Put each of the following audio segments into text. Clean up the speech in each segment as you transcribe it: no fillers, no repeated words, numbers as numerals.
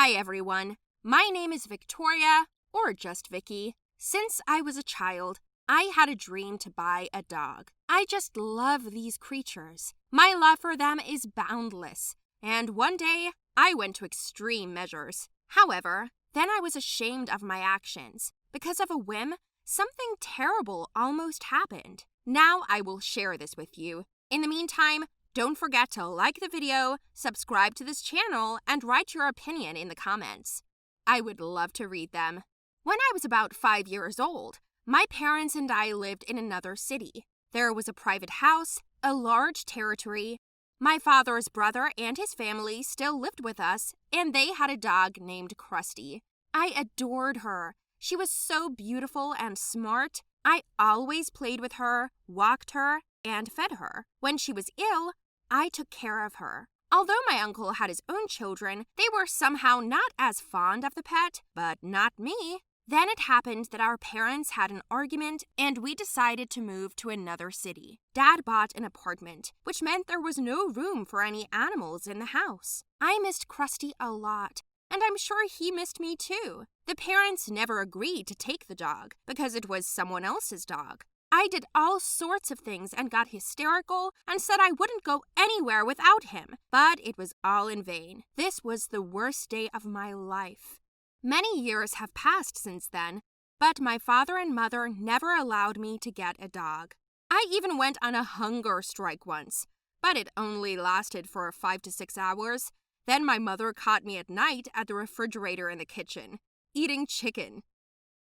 Hi everyone, my name is Victoria, or just Vicky. Since I was a child, I had a dream to buy a dog. I just love these creatures. My love for them is boundless, and one day I went to extreme measures. However, then I was ashamed of my actions. Because of a whim, something terrible almost happened. Now I will share this with you. In the meantime, don't forget to like the video, subscribe to this channel, and write your opinion in the comments. I would love to read them. When I was about 5 years old, my parents and I lived in another city. There was a private house, a large territory. My father's brother and his family still lived with us, and they had a dog named Krusty. I adored her. She was so beautiful and smart. I always played with her, walked her, and fed her. When she was ill, I took care of her. Although my uncle had his own children, they were somehow not as fond of the pet, but not me. Then it happened that our parents had an argument and we decided to move to another city. Dad bought an apartment, which meant there was no room for any animals in the house. I missed Krusty a lot, and I'm sure he missed me too. The parents never agreed to take the dog because it was someone else's dog. I did all sorts of things and got hysterical and said I wouldn't go anywhere without him, but it was all in vain. This was the worst day of my life. Many years have passed since then, but my father and mother never allowed me to get a dog. I even went on a hunger strike once, but it only lasted for 5 to 6 hours. Then my mother caught me at night at the refrigerator in the kitchen, eating chicken.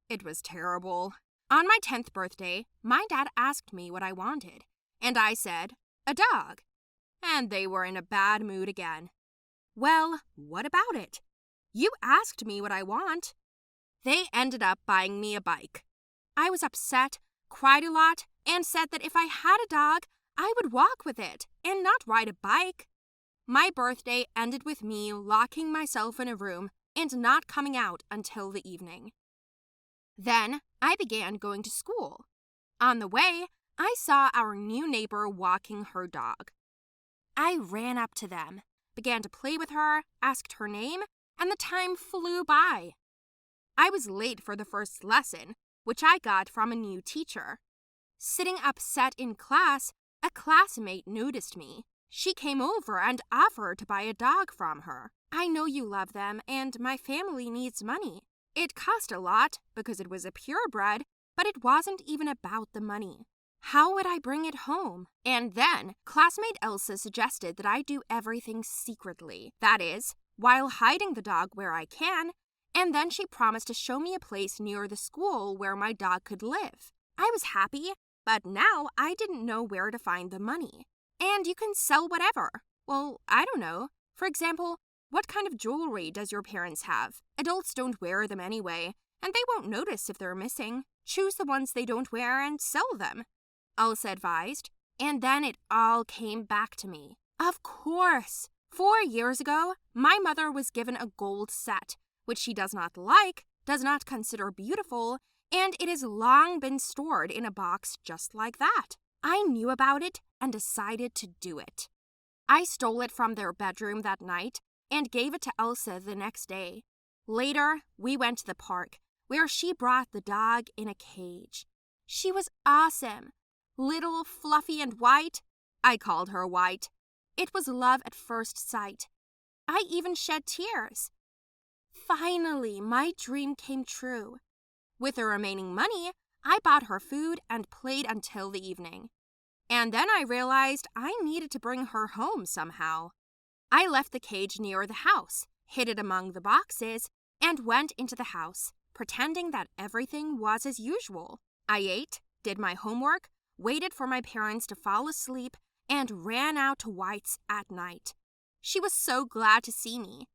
It was terrible. On my 10th birthday, my dad asked me what I wanted, and I said, a dog. And they were in a bad mood again. Well, what about it? You asked me what I want. They ended up buying me a bike. I was upset, cried a lot, and said that if I had a dog, I would walk with it and not ride a bike. My birthday ended with me locking myself in a room and not coming out until the evening. Then I began going to school. On the way, I saw our new neighbor walking her dog. I ran up to them, began to play with her, asked her name, and the time flew by. I was late for the first lesson, which I got from a new teacher. Sitting upset in class, a classmate noticed me. She came over and offered to buy a dog from her. I know you love them, and my family needs money. It cost a lot because it was a purebred, but it wasn't even about the money. How would I bring it home? And then, classmate Elsa suggested that I do everything secretly. That is, while hiding the dog where I can, and then she promised to show me a place near the school where my dog could live. I was happy, but now I didn't know where to find the money. And you can sell whatever. Well, I don't know. For example, what kind of jewelry does your parents have? Adults don't wear them anyway, and they won't notice if they're missing. Choose the ones they don't wear and sell them, Elsa advised. And then it all came back to me. Of course! 4 years ago, my mother was given a gold set, which she does not like, does not consider beautiful, and it has long been stored in a box just like that. I knew about it and decided to do it. I stole it from their bedroom that night and gave it to Elsa the next day. Later, we went to the park, where she brought the dog in a cage. She was awesome. Little, fluffy, and white. I called her White. It was love at first sight. I even shed tears. Finally, my dream came true. With the remaining money, I bought her food and played until the evening. And then I realized I needed to bring her home somehow. I left the cage near the house, hid it among the boxes, and went into the house, pretending that everything was as usual. I ate, did my homework, waited for my parents to fall asleep, and ran out to White's at night. She was so glad to see me.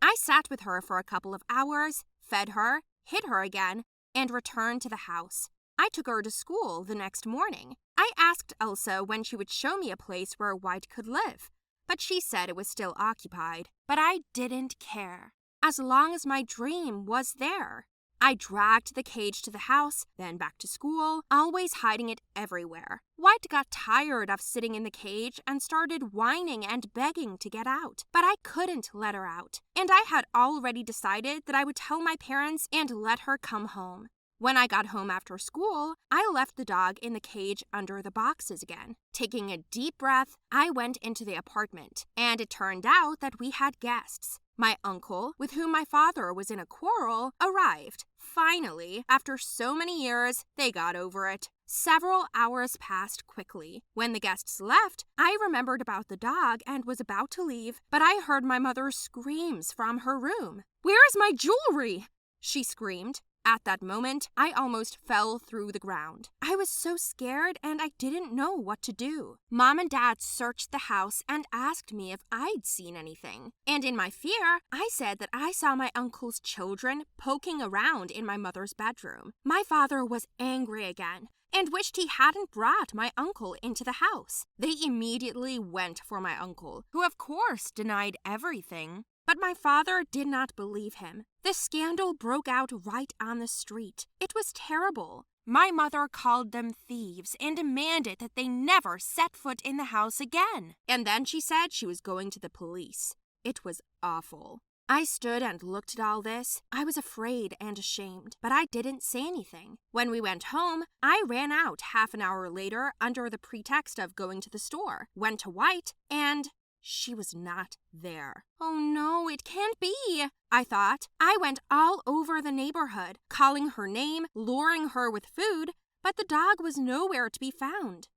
I sat with her for a couple of hours, fed her, hid her again, and returned to the house. I took her to school the next morning. I asked Elsa when she would show me a place where White could live, but she said it was still occupied. But I didn't care, as long as my dream was there. I dragged the cage to the house, then back to school, always hiding it everywhere. White got tired of sitting in the cage and started whining and begging to get out, but I couldn't let her out. And I had already decided that I would tell my parents and let her come home. When I got home after school, I left the dog in the cage under the boxes again. Taking a deep breath, I went into the apartment, and it turned out that we had guests. My uncle, with whom my father was in a quarrel, arrived. Finally, after so many years, they got over it. Several hours passed quickly. When the guests left, I remembered about the dog and was about to leave, but I heard my mother's screams from her room. "Where is my jewelry?" she screamed. At that moment, I almost fell through the ground. I was so scared and I didn't know what to do. Mom and Dad searched the house and asked me if I'd seen anything. And in my fear, I said that I saw my uncle's children poking around in my mother's bedroom. My father was angry again and wished he hadn't brought my uncle into the house. They immediately went for my uncle, who of course denied everything. But my father did not believe him. The scandal broke out right on the street. It was terrible. My mother called them thieves and demanded that they never set foot in the house again. And then she said she was going to the police. It was awful. I stood and looked at all this. I was afraid and ashamed, but I didn't say anything. When we went home, I ran out half an hour later under the pretext of going to the store, went to White, and she was not there. Oh no, it can't be, I thought. I went all over the neighborhood, calling her name, luring her with food, but the dog was nowhere to be found.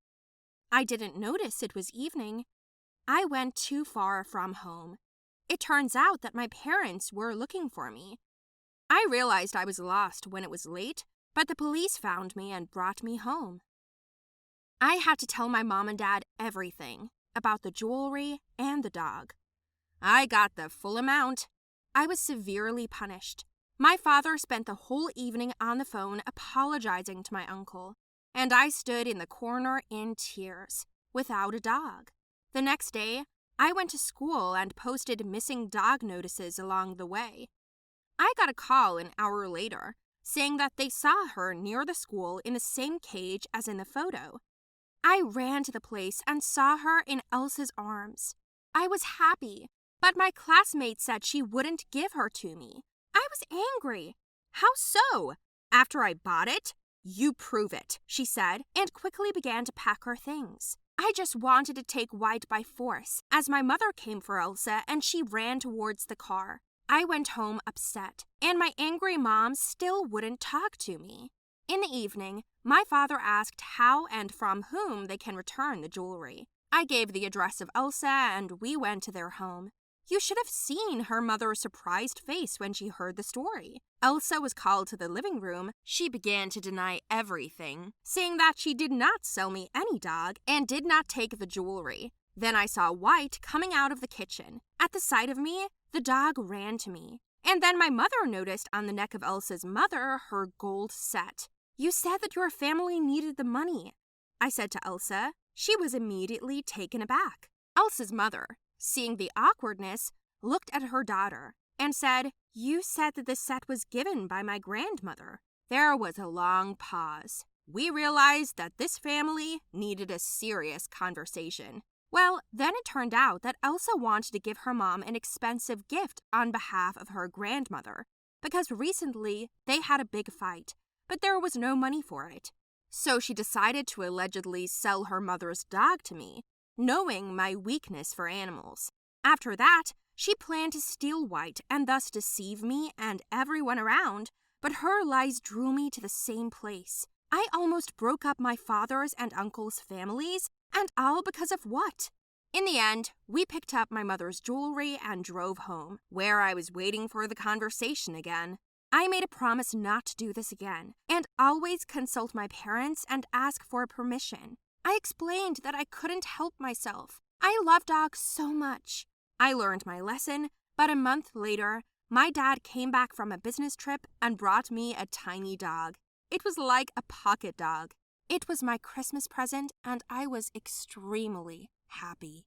I didn't notice it was evening. I went too far from home. It turns out that my parents were looking for me. I realized I was lost when it was late, but the police found me and brought me home. I had to tell my mom and dad everything about the jewelry and the dog. I got the full amount. I was severely punished. My father spent the whole evening on the phone apologizing to my uncle, and I stood in the corner in tears, without a dog. The next day, I went to school and posted missing dog notices along the way. I got a call an hour later, saying that they saw her near the school in the same cage as in the photo. I ran to the place and saw her in Elsa's arms. I was happy, but my classmate said she wouldn't give her to me. I was angry. How so? After I bought it? You prove it, she said, and quickly began to pack her things. I just wanted to take White by force, as my mother came for Elsa and she ran towards the car. I went home upset, and my angry mom still wouldn't talk to me. In the evening, my father asked how and from whom they can return the jewelry. I gave the address of Elsa and we went to their home. You should have seen her mother's surprised face when she heard the story. Elsa was called to the living room. She began to deny everything, saying that she did not sell me any dog and did not take the jewelry. Then I saw White coming out of the kitchen. At the sight of me, the dog ran to me. And then my mother noticed on the neck of Elsa's mother her gold set. You said that your family needed the money, I said to Elsa. She was immediately taken aback. Elsa's mother, seeing the awkwardness, looked at her daughter and said, You said that the set was given by my grandmother. There was a long pause. We realized that this family needed a serious conversation. Well, then it turned out that Elsa wanted to give her mom an expensive gift on behalf of her grandmother, because recently they had a big fight, but there was no money for it. So she decided to allegedly sell her mother's dog to me, knowing my weakness for animals. After that, she planned to steal White and thus deceive me and everyone around, but her lies drew me to the same place. I almost broke up my father's and uncle's families, and all because of what? In the end, we picked up my mother's jewelry and drove home, where I was waiting for the conversation again. I made a promise not to do this again, and always consult my parents and ask for permission. I explained that I couldn't help myself. I love dogs so much. I learned my lesson, but a month later, my dad came back from a business trip and brought me a tiny dog. It was like a pocket dog. It was my Christmas present, and I was extremely happy.